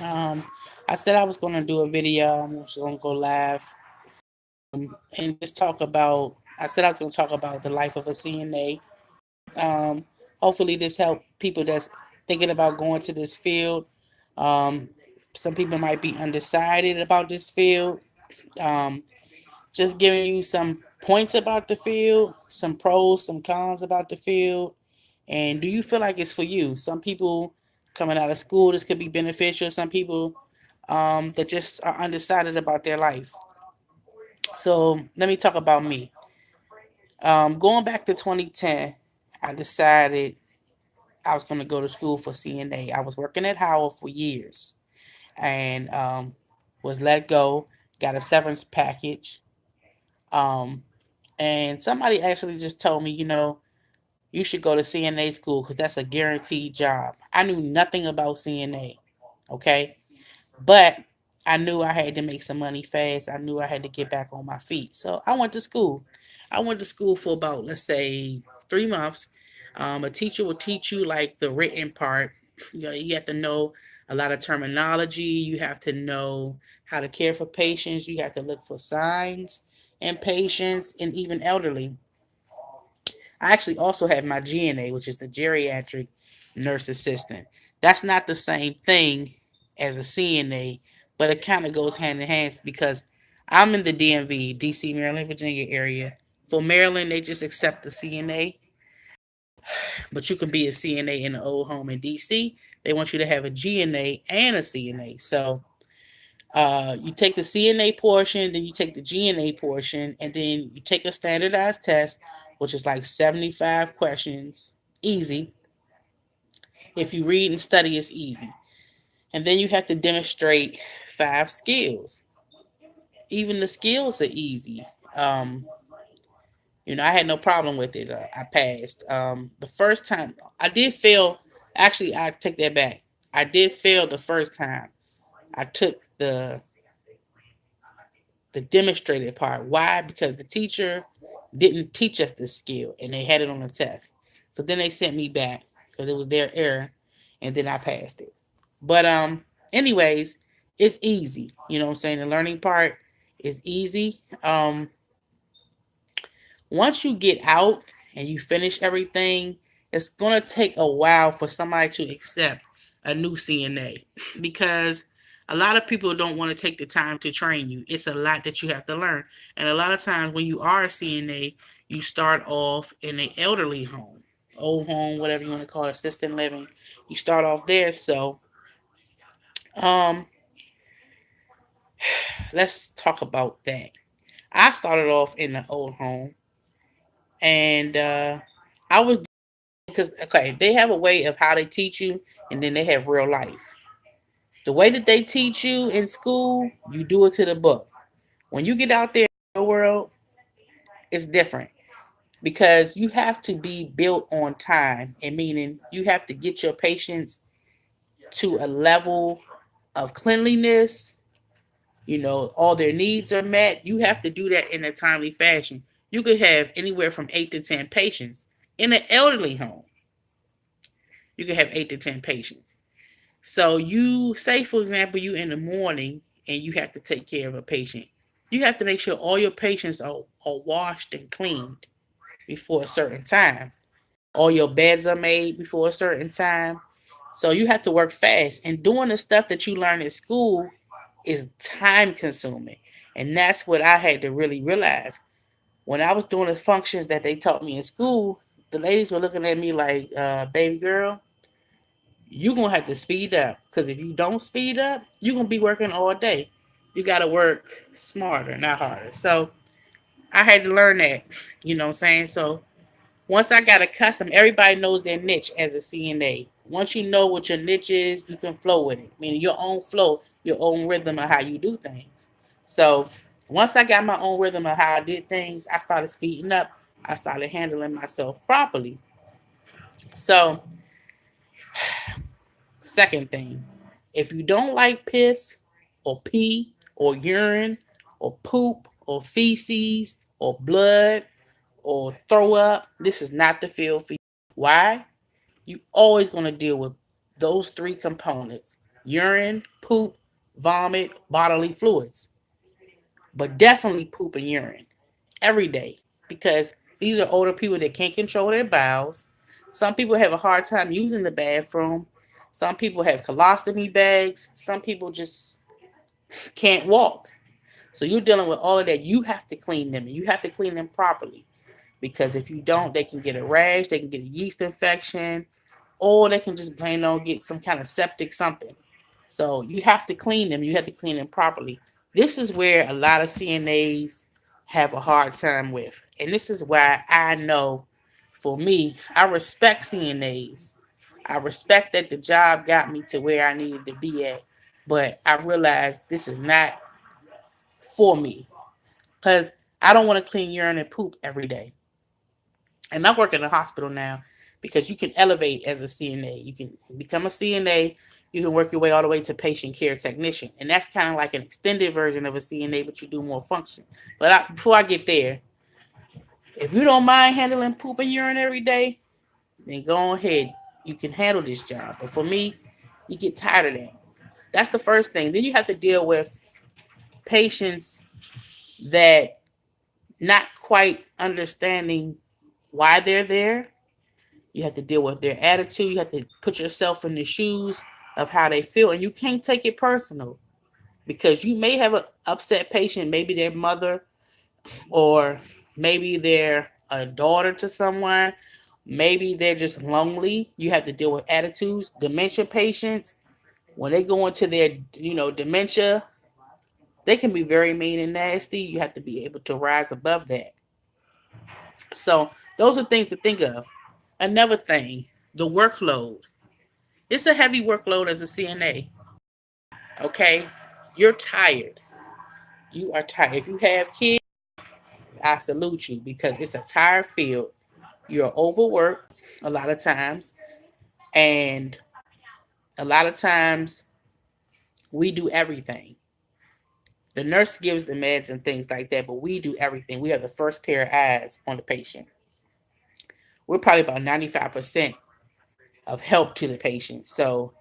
Um, I said I was going to do a video. I'm just going to go live and just talk about. I said I was going to talk about the life of a CNA. Um, Hopefully, this help people that's thinking about going to this field. Um, some people might be undecided about this field. Um, just giving you some points about the field, some pros, some cons about the field, and do you feel like it's for you? Some people coming out of school, this could be beneficial. Some people that just are undecided about their life. So let me talk about me. Going back to 2010, I decided I was going to go to school for CNA. I was working at Howard for years and was let go, got a severance package. Um, and somebody actually just told me, you should go to CNA school because that's a guaranteed job. I knew nothing about CNA, okay? But I knew I had to make some money fast. I knew I had to get back on my feet. So I went to school. I went to school for about, let's say, 3 months. A teacher will teach you like the written part. You have to know a lot of terminology. You have to know how to care for patients. You have to look for signs in patients and even elderly. I actually also have my GNA, which is the geriatric nurse assistant. That's not the same thing as a CNA, but it kind of goes hand in hand because I'm in the DMV, DC, Maryland, Virginia area. For Maryland, they just accept the CNA, but you can be a CNA in an old home in DC. They want you to have a GNA and a CNA. So you take the CNA portion, then you take the GNA portion, and then you take a standardized test, which is like 75 questions, easy. If you read and study, it's easy. And then you have to demonstrate 5 skills. Even the skills are easy. Um, I had no problem with it. I passed. The first time I did fail. Actually, I take that back. I did fail the first time. I took the demonstrated part. Why? Because the teacher didn't teach us this skill and they had it on the test. So then they sent me back because it was their error and then I passed it. But anyways, it's easy. You know what I'm saying? The learning part is easy. Once you get out and you finish everything, it's gonna take a while for somebody to accept a new CNA because a lot of people don't want to take the time to train you. It's a lot that you have to learn. And a lot of times when you are a CNA, you start off in an elderly home, old home, whatever you want to call it, assisted living. You start off there. So um let's talk about that. I started off in the old home and I was because okay, they have a way of how they teach you, and then they have real life. The way that they teach you in school, you do it to the book. When you get out there in the world, it's different because you have to be built on time, and meaning you have to get your patients to a level of cleanliness. All their needs are met. You have to do that in a timely fashion. You could have anywhere from 8 to 10 patients in an elderly home. You could have 8 to 10 patients. So you say, for example, you in the morning and you have to take care of a patient. You have to make sure all your patients are washed and cleaned before a certain time. All your beds are made before a certain time. So you have to work fast. And doing the stuff that you learn in school is time consuming. And that's what I had to really realize. When I was doing the functions that they taught me in school, the ladies were looking at me like, baby girl, you're gonna have to speed up because if you don't speed up, you're gonna be working all day. You gotta work smarter, not harder. So I had to learn that, you know what I'm saying? So once I got accustomed, everybody knows their niche as a CNA. Once you know what your niche is, you can flow with it. Meaning your own flow, your own rhythm of how you do things. So once I got my own rhythm of how I did things, I started speeding up. I started handling myself properly. So second thing, if you don't like piss or pee or urine or poop or feces or blood or throw up, this is not the field for you. Why? You always going to deal with those 3 components. urine, poop, vomit, bodily fluids, but definitely poop and urine every day because these are older people that can't control their bowels. Some people have a hard time using the bathroom. Some people have colostomy bags. Some people just can't walk. So you're dealing with all of that. You have to clean them. You have to clean them properly because if you don't, they can get a rash, they can get a yeast infection, or they can just plain on get some kind of septic something. So you have to clean them. You have to clean them properly. This is where a lot of CNAs have a hard time with. And this is why I know for me, I respect CNAs. I respect that the job got me to where I needed to be at. But I realized this is not for me because I don't want to clean urine and poop every day. And I work in a hospital now because you can elevate as a CNA. You can become a CNA. You can work your way all the way to patient care technician. And that's kind of like an extended version of a CNA, but you do more function. But before I get there, if you don't mind handling poop and urine every day, then go ahead. You can handle this job. But for me, you get tired of that. That's the first thing. Then you have to deal with patients that not quite understanding why they're there. You have to deal with their attitude. You have to put yourself in the shoes of how they feel. And you can't take it personal because you may have an upset patient, maybe their mother, or maybe they're a daughter to someone. Maybe they're just lonely. You have to deal with attitudes. Dementia patients, when they go into their, dementia, they can be very mean and nasty. You have to be able to rise above that. So those are things to think of. Another thing, the workload. It's a heavy workload as a CNA. Okay, you're tired. You are tired. If you have kids, I salute you because it's a tired field. You're overworked a lot of times, and a lot of times we do everything. The nurse gives the meds and things like that, but we do everything. We are the first pair of eyes on the patient. We're probably about 95% of help to the patient. So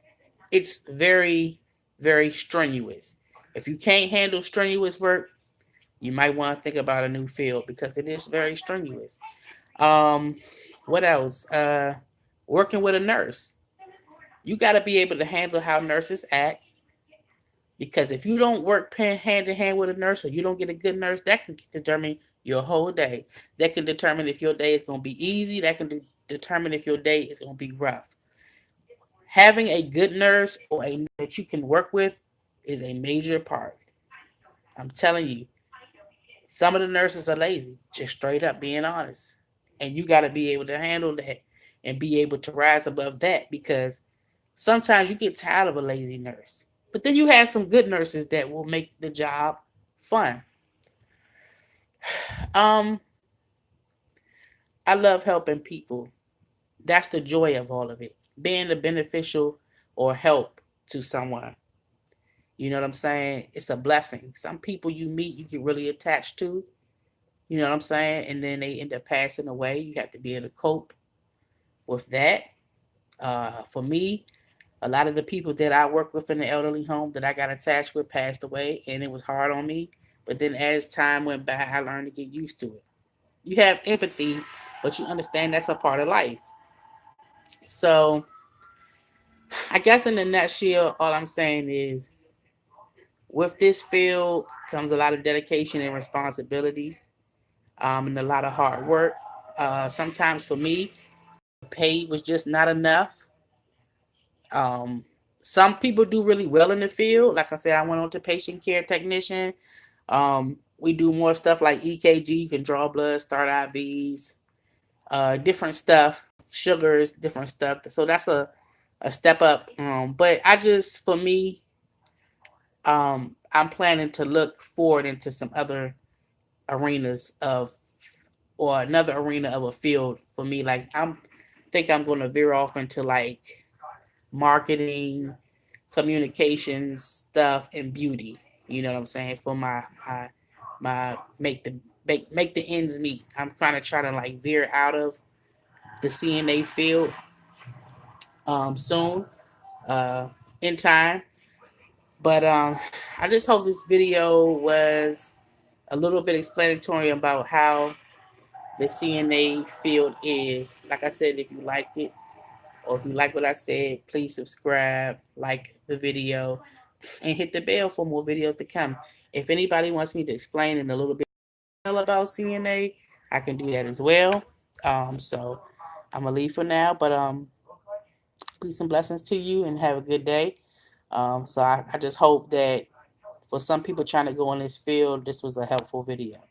it's very, very strenuous. If you can't handle strenuous work, you might want to think about a new field because it is very strenuous. Um, what else? Working with a nurse. You got to be able to handle how nurses act because if you don't work hand in hand with a nurse or you don't get a good nurse, that can determine your whole day. That can determine if your day is going to be easy. That can determine if your day is going to be rough. Having a good nurse or a that you can work with is a major part. I'm telling you, some of the nurses are lazy, just straight up being honest. And you got to be able to handle that and be able to rise above that because sometimes you get tired of a lazy nurse. But then you have some good nurses that will make the job fun. Um, I love helping people. That's the joy of all of it. Being a beneficial or help to someone. You know what I'm saying? It's a blessing. Some people you meet, you get really attached to. You know what I'm saying? And then they end up passing away. You have to be able to cope with that. For me, a lot of the people that I work with in the elderly home that I got attached with passed away, and it was hard on me. But then as time went by, I learned to get used to it. You have empathy, but you understand that's a part of life. So I guess in a nutshell, all I'm saying is with this field comes a lot of dedication and responsibility, and a lot of hard work. Sometimes for me, pay was just not enough. Um, some people do really well in the field. Like I said, I went on to patient care technician. We do more stuff like EKG, you can draw blood, start IVs, different stuff, sugars, different stuff. So that's a step up. But I just, for me, I'm planning to look forward into some other arenas of, or another arena of a field for me. Like think I'm going to veer off into like marketing, communications stuff, and beauty. You know what I'm saying? For my make the ends meet. I'm kind of trying to like veer out of the CNA field soon, uh, in time. But I just hope this video was a little bit explanatory about how the CNA field is. Like I said, if you liked it or if you like what I said, please subscribe, like the video, and hit the bell for more videos to come. If anybody wants me to explain in a little bit about CNA, I can do that as well. So I'm gonna leave for now, but peace and blessings to you, and have a good day. So I just hope that for some people trying to go in this field, this was a helpful video.